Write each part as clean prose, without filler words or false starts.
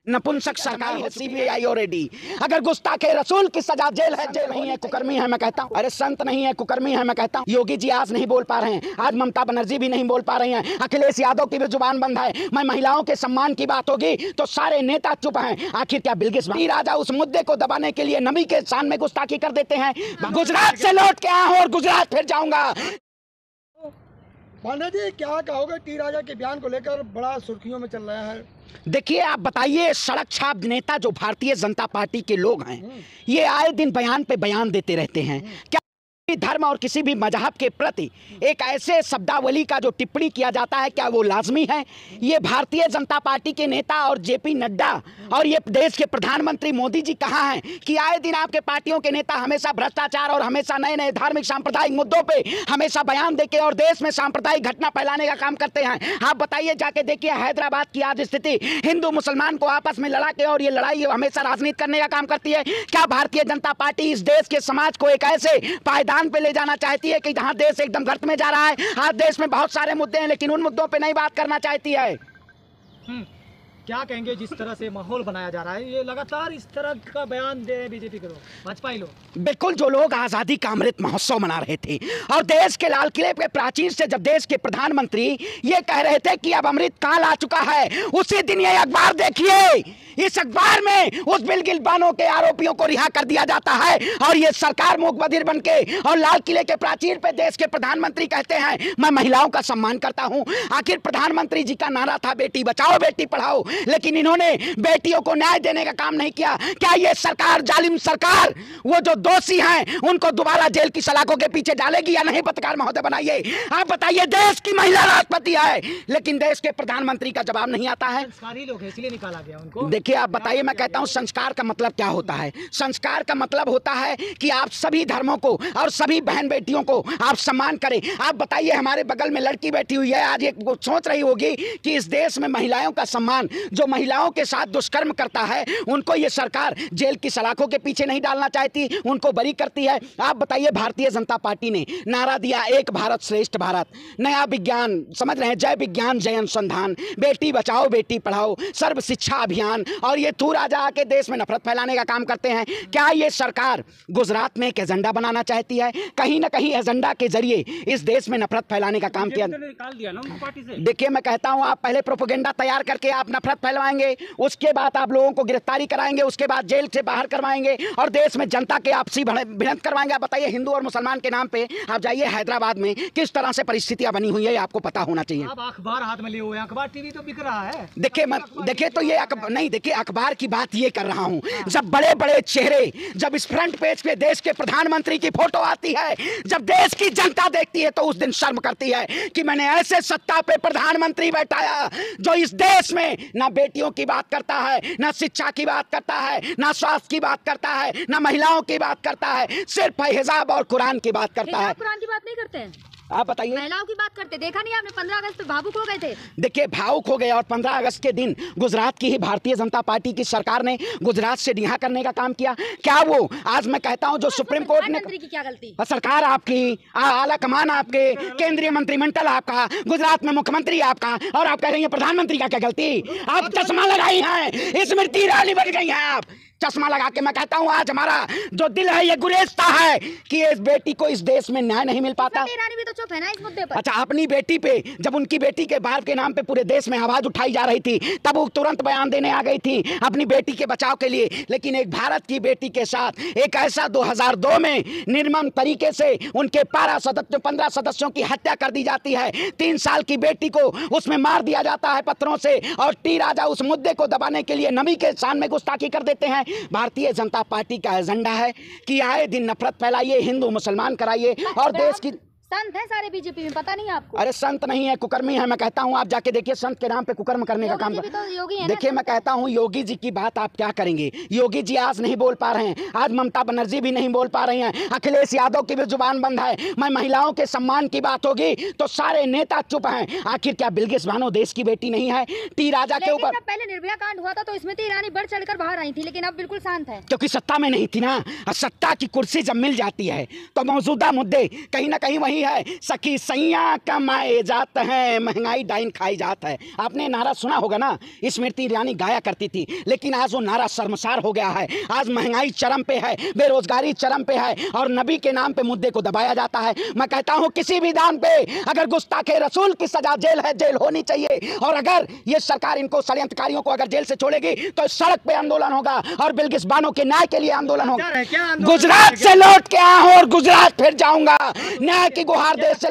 नपुंसक सरकार है, सीबीआई और ईडी। अगर गुस्ताखे रसूल की सजा जेल है, जेल नहीं है कुकर्मी है मैं कहता हूँ। अरे संत नहीं है कुकर्मी है मैं कहता हूँ। योगी जी आज नहीं बोल पा रहे हैं, आज ममता बनर्जी भी नहीं बोल पा रही हैं, अखिलेश यादव की भी जुबान बंद है। मैं महिलाओं के सम्मान की बात होगी तो सारे नेता चुप हैं। आखिर क्या बिल्किस राजा उस मुद्दे को दबाने के लिए नबी के शान में गुस्ताखी कर देते हैं। गुजरात से लौट के आया हूँ और गुजरात फिर जाऊंगा। पांडे जी क्या कहोगे, टी राजा के बयान को लेकर बड़ा सुर्खियों में चल रहा है। देखिए आप बताइए, सड़क छाप नेता जो भारतीय जनता पार्टी के लोग हैं, ये आए दिन बयान पे बयान देते रहते हैं। क्या धर्म और किसी भी मजहब के प्रति एक ऐसे शब्दावली का जो टिप्पणी किया जाता है, क्या वो लाजमी है? ये भारतीय जनता पार्टी के नेता और जेपी नड्डा और ये देश के प्रधानमंत्री मोदी जी कहाँ हैं कि आए दिन आपके पार्टियों के नेता हमेशा भ्रष्टाचार और हमेशा नए नए धार्मिक सांप्रदायिक मुद्दों पे हमेशा बयान देके और देश में सांप्रदायिक घटना फैलाने का काम करते हैं। आप बताइए, जाके देखिए हैदराबाद की आज स्थिति, हिंदू मुसलमान को आपस में लड़ा के और ये लड़ाई हमेशा राजनीति करने का काम करती है। क्या भारतीय जनता पार्टी इस देश के समाज को एक ऐसे पायदान पे ले जाना चाहती है कि जहां देश एकदम गर्त में जा रहा है? आज देश में बहुत सारे मुद्दे हैं लेकिन उन मुद्दों पे नहीं बात करना चाहती है। क्या कहेंगे जिस तरह से माहौल बनाया जा रहा है, ये लगातार इस तरह का बयान दे बीजेपी के लोग, भाजपा लोग? बिल्कुल, जो लोग आजादी का अमृत महोत्सव मना रहे थे और देश के लाल किले पे प्राचीर से जब देश के प्रधानमंत्री ये कह रहे थे कि अब अमृत काल आ चुका है, उसी दिन ये अखबार देखिए, इस अखबार में उस बिल्किस बानो के आरोपियों को रिहा कर दिया जाता है और ये सरकार मूक बधिर बन के और लाल किले के प्राचीर पे देश के प्रधानमंत्री कहते हैं मैं महिलाओं का सम्मान करता हूं। आखिर प्रधानमंत्री जी का नारा था बेटी बचाओ बेटी पढ़ाओ, लेकिन इन्होंने बेटियों को न्याय देने का काम नहीं किया। क्या ये सरकार, जालिम सरकार, वो जो दोषी हैं उनको दोबारा जेल की सलाखों के पीछे डालेगी या नहीं? पत्रकार महोदय बनाइए, आप बताइए। देश की महिला राष्ट्रपति है लेकिन देश के प्रधानमंत्री का जवाब नहीं आता है। संस्कारी लोग हैं इसलिए निकाला गया उनको। देखिए आप बताइए, मैं कहता हूं संस्कार का मतलब क्या होता है? संस्कार का मतलब होता है कि आप सभी धर्मों को और सभी बहन बेटियों को आप सम्मान करें। आप बताइए, हमारे बगल में लड़की बैठी हुई है, आज एक वो सोच रही होगी कि इस देश में महिलाओं का सम्मान, जो महिलाओं के साथ दुष्कर्म करता है उनको ये सरकार जेल की सलाखों के पीछे नहीं डालना चाहती, उनको बरी करती है। आप बताइए, भारतीय जनता पार्टी ने नारा दिया एक भारत श्रेष्ठ भारत, नया विज्ञान, समझ रहे हैं, जय विज्ञान जय अनुसंधान, बेटी बचाओ बेटी पढ़ाओ, सर्व शिक्षा अभियान, और ये तू राजा आके देश में नफरत फैलाने का काम करते हैं। क्या ये सरकार गुजरात में एक एजेंडा बनाना चाहती है? कहीं ना कहीं एजेंडा के जरिए इस देश में नफरत फैलाने का काम किया। निकाल दिया ना उनकी पार्टी से। देखिए मैं कहता हूं, आप पहले प्रोपेगेंडा तैयार करके आप नफरत फैलाएंगे, उसके बाद आप लोगों को गिरफ्तारी कराएंगे, उसके बाद जेल से बाहर करवाएंगे और देश में जनता के आपसी भिड़ंत करवाएंगे। आप बताइए, हिंदू और मुसलमान के नाम पे आप जाइए हैदराबाद में किस तरह से परिस्थितियां बनी हुई है, आपको पता होना चाहिए। अब अखबार हाथ में लिए हुए हैं, अखबार टीवी तो बिक रहा है। देखिए तो ये नहीं, देखिए अखबार की बात ये कर रहा हूं, जब बड़े बड़े चेहरे, जब इस फ्रंट पेज पे देश के प्रधानमंत्री की फोटो आती है, जब देश की जनता देखती है तो उस दिन शर्म करती है कि मैंने ऐसे सत्ता पे प्रधानमंत्री बैठाया जो इस देश में ना बेटियों की बात करता है, ना शिक्षा की बात करता है, ना स्वास्थ्य की बात करता है, ना महिलाओं की बात करता है, सिर्फ हिजाब और कुरान की बात करता है। कुरान की बात नहीं करते हैं, आप बताइए। महिलाओं की बात करते, देखा नहीं आपने 15 अगस्त पे भावुक हो गए थे। देखिए भावुक हो गए, और 15 अगस्त के दिन गुजरात की ही भारतीय जनता पार्टी की सरकार ने गुजरात से रिहा करने का काम किया। क्या वो आज मैं कहता हूं जो सुप्रीम कोर्ट ने, की क्या गलती? सरकार आपकी, आला कमान आपके, केंद्रीय मंत्रिमंडल आपका, गुजरात में मुख्यमंत्री आपका, और आप कह रही हैं प्रधानमंत्री का क्या गलती? आप चश्मा लगाई हैं, स्मृति ईरानी बन गई हैं आप चश्मा लगा के। मैं कहता हूं आज हमारा जो दिल है ये गुरेजता है कि इस बेटी को इस देश में न्याय नहीं मिल पाता। ईरानी भी तो चुप है ना इस मुद्दे पर। अच्छा, अपनी बेटी पे, जब उनकी बेटी के बाप के नाम पे पूरे देश में आवाज उठाई जा रही थी तब वो तुरंत बयान देने आ गई थी अपनी बेटी के बचाव के लिए, लेकिन एक भारत की बेटी के साथ एक ऐसा 2002 में निर्मम तरीके से उनके 15 सदस्यों की हत्या कर दी जाती है, 3 साल की बेटी को उसमें मार दिया जाता है पत्थरों से, और टी राजा उस मुद्दे को दबाने के लिए नबी के शान में गुस्ताखी कर देते हैं। भारतीय जनता पार्टी का एजेंडा है कि आए दिन नफरत फैलाइए, हिंदू मुसलमान कराइए और देश की संत है सारे बीजेपी में, पता नहीं आपको? अरे संत नहीं है कुकर्मी है मैं कहता हूं। आप जाके देखिए, संत के नाम पे कुकर्म करने का काम देखिए। मैं कहता हूं योगी जी की बात आप क्या करेंगे? योगी जी आज नहीं बोल पा रहे हैं, आज ममता बनर्जी भी नहीं बोल पा रही हैं, अखिलेश यादव की भी जुबान बंद है। मैं महिलाओं के सम्मान की बात होगी तो सारे नेता चुप हैं। आखिर क्या बिल्किस बानो देश की बेटी नहीं है? टी राजा के ऊपर पहले निर्भया कांड हुआ था तो स्मृति ईरानी बढ़ चढ़कर बाहर आई थी, लेकिन अब बिल्कुल शांत है क्योंकि सत्ता में नहीं थी ना। सत्ता की कुर्सी जब मिल जाती है तो मौजूदा मुद्दे कहीं ना कहीं वही रही है, सखी सैया कमाए जात है, महंगाई डाइन खाई जात है। आपने नारा सुना होगा ना, स्मृति ईरानी गाया करती थी, लेकिन आज वो नारा शर्मसार हो गया है। आज महंगाई चरम पे है, बेरोजगारी चरम पे है और नबी के नाम पे मुद्दे को दबाया जाता है। मैं कहता हूं किसी भी दाम पे अगर गुस्ताखे रसूल की सजा जेल है, जेल होनी चाहिए। और अगर ये सरकार इनको षड्यंत्रकारियों को अगर जेल से छोड़ेगी तो सड़क पे आंदोलन होगा और बिल्किस बानो के न्याय के लिए आंदोलन होगा। गुजरात से लौट के आया हूं और गुजरात फिर जाऊंगा। न्याय की गुहार देश से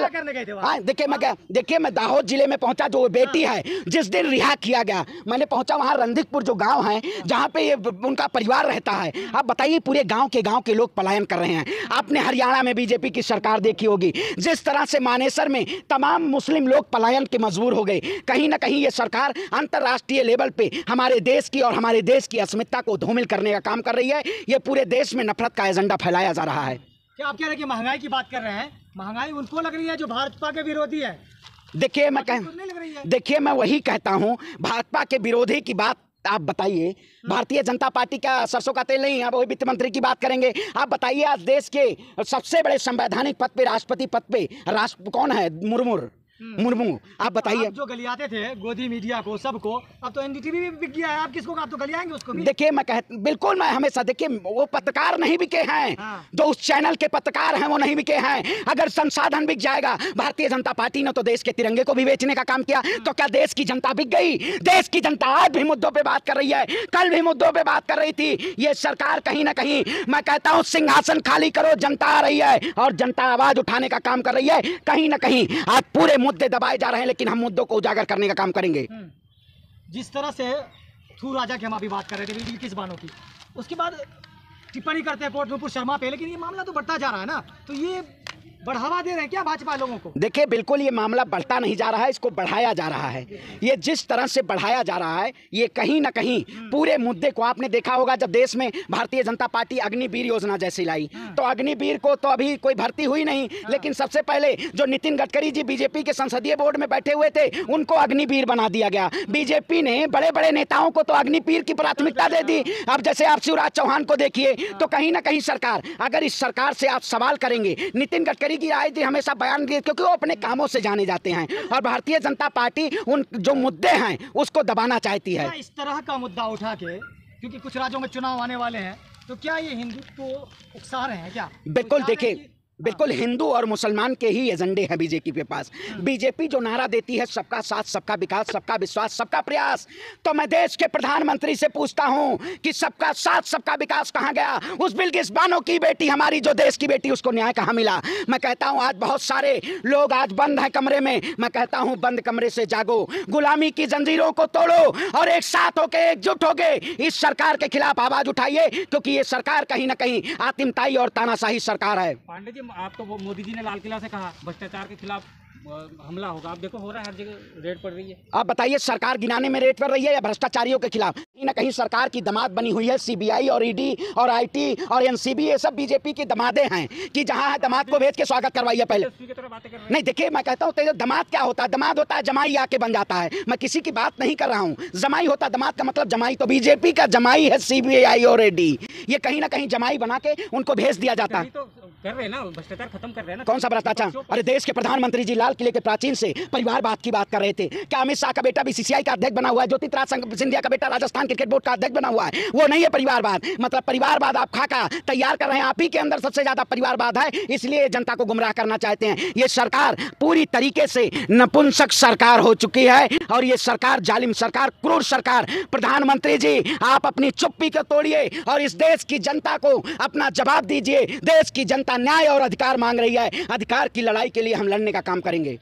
देखिए मैं दाहोद जिले में पहुंचा, जो बेटी है जिस दिन रिहा किया गया, मैंने पहुंचा वहां रंधिकपुर जो गांव है जहां पे ये उनका परिवार रहता है। आप बताइए पूरे गांव के लोग पलायन कर रहे हैं। आपने हरियाणा में बीजेपी की सरकार देखी होगी, जिस तरह से मानेसर में तमाम मुस्लिम लोग पलायन के मजबूर हो गए। कहीं ना कहीं ये सरकार अंतर्राष्ट्रीय लेवल पे हमारे देश की और हमारे देश की अस्मिता को धूमिल करने का काम कर रही है। ये पूरे देश में नफरत का एजेंडा फैलाया जा रहा है। क्या आप कह रहे हैं कि महंगाई की बात कर रहे हैं? महंगाई उनको लग रही है जो भाजपा के विरोधी है। देखिए मैं वही कहता हूं, भाजपा के विरोधी की बात आप बताइए। भारतीय जनता पार्टी का सरसों का तेल नहीं है, वही वित्त मंत्री की बात करेंगे। आप बताइए आज देश के सबसे बड़े संवैधानिक पद पे, राष्ट्रपति पद पे राष्ट्र कौन है? मुर्मू। आप बताइए। जो गलियाते थे गोदी मीडिया को, सबको, अब तो एनडीटीवी भी बिक गया है। आप किसको, आप तो गलियाएंगे उसको भी। देखिए बिल्कुल मैं हमेशा, देखिए वो पत्रकार नहीं बिके हैं, जो उस चैनल के पत्रकार हैं वो नहीं बिके हैं। अगर संसाधन बिक जाएगा, भारतीय जनता पार्टी ने तो देश के तिरंगे को भी बेचने का काम किया, तो क्या देश की जनता बिक गई? देश की जनता आज भी मुद्दों पे बात कर रही है, कल भी मुद्दों पे बात कर रही थी। ये सरकार कहीं ना कहीं, मैं कहता हूं सिंहासन खाली करो, जनता आ रही है और जनता आवाज उठाने का काम कर रही है। कहीं ना कहीं आज पूरे मुद्दे दबाए जा रहे हैं, लेकिन हम मुद्दों को उजागर करने का काम करेंगे। जिस तरह से थू राजा की हम अभी बात कर रहे थे बिल्किस बानो की, उसके बाद टिप्पणी करते हैं कोर्ट नुपुर शर्मा पे, लेकिन ये मामला तो बढ़ता जा रहा है ना, तो ये बढ़ावा दे रहे हैं क्या भाजपा लोगों को? देखिए बिल्कुल ये मामला बढ़ता नहीं जा रहा है, इसको बढ़ाया जा रहा है। ये जिस तरह से बढ़ाया जा रहा है, ये कहीं ना कहीं पूरे मुद्दे को, आपने देखा होगा जब देश में भारतीय जनता पार्टी अग्निवीर योजना जैसी लाई, तो अग्निवीर को तो अभी कोई भर्ती हुई नहीं, लेकिन सबसे पहले जो नितिन गडकरी जी बीजेपी के संसदीय बोर्ड में बैठे हुए थे, उनको अग्निवीर बना दिया गया। बीजेपी ने बड़े बड़े नेताओं को तो अग्निवीर की प्राथमिकता दे दी। अब जैसे आप शिवराज चौहान को देखिए, तो कहीं ना कहीं सरकार, अगर इस सरकार से आप सवाल करेंगे, नितिन गडकरी की राय थी, हमेशा बयान दिए, क्योंकि वो अपने कामों से जाने जाते हैं और भारतीय जनता पार्टी उन जो मुद्दे हैं उसको दबाना चाहती है। इस तरह का मुद्दा उठा के, क्योंकि कुछ राज्यों में चुनाव आने वाले हैं, तो क्या ये हिंदुत्व को उकसा रहे हैं क्या? बिल्कुल, देखिए बिल्कुल हिंदू और मुसलमान के ही एजेंडे हैं बीजेपी के पास। बीजेपी जो नारा देती है सबका साथ, सबका विकास, सबका विश्वास, सबका प्रयास, तो मैं देश के प्रधानमंत्री से पूछता हूं कि सबका साथ सबका विकास कहां गया? उस बिल्किस बानो की बेटी, हमारी जो देश की बेटी, उसको न्याय कहां मिला? मैं कहता हूं आज बहुत सारे लोग आज बंद हैं कमरे में, मैं कहता हूं बंद कमरे से जागो, गुलामी की जंजीरों को तोड़ो और एक साथ होके, एकजुट होके इस सरकार के खिलाफ आवाज उठाइए, क्योंकि ये सरकार कहीं ना कहीं आतिमताई और तानाशाही सरकार है। पांडे जी, आप तो मोदी जी ने लाल किला से कहा भ्रष्टाचार के खिलाफ हमला होगा, आप देखो हो रहा है, हर जगह रेड पड़ रही है। आप बताइए सरकार गिनाने में रेड पड़ रही है या भ्रष्टाचारियों के खिलाफ? कहीं ना कहीं सरकार की दमाद बनी हुई है, सीबीआई और ईडी और आईटी और एनसीबी, ये सब बीजेपी की दमादे हैं कि जहां है दमाद को भेज के स्वागत करवाइए पहले। नहीं देखिए मैं कहता हूँ दमाद क्या होता है? दमाद होता है जमाई आके बन जाता है। मैं किसी की बात नहीं कर रहा हूँ, जमाई होता है, दमाद का मतलब जमाई। तो बीजेपी का जमाई है सीबीआई और ईडी, ये कहीं ना कहीं जमाई बना के उनको भेज दिया जाता है। कर रहे हैं ना, भ्रष्टाचार खत्म कर रहे हैं ना। कौन सा भ्रष्टाचार? अरे देश के प्रधानमंत्री जी लाल किले के प्राचीन से परिवारवाद की बात कर रहे थे। क्या अमित शाह का बेटा बीसीसीआई का अध्यक्ष बना हुआ है? ज्योतिराज सिंधिया का बेटा राजस्थान क्रिकेट बोर्ड का अध्यक्ष बना हुआ है? वो नहीं है परिवारवाद। मतलब परिवारवाद आप खाका तैयार कर रहे हैं, आप ही के अंदर सबसे ज्यादा परिवारवाद है, इसलिए जनता को गुमराह करना चाहते हैं। ये सरकार पूरी तरीके से नपुंसक सरकार हो चुकी है और ये सरकार जालिम सरकार, क्रूर सरकार। प्रधानमंत्री जी आप अपनी चुप्पी को तोड़िए और इस देश की जनता को अपना जवाब दीजिए। देश की जनता न्याय और अधिकार मांग रही है, अधिकार की लड़ाई के लिए हम लड़ने का काम करेंगे।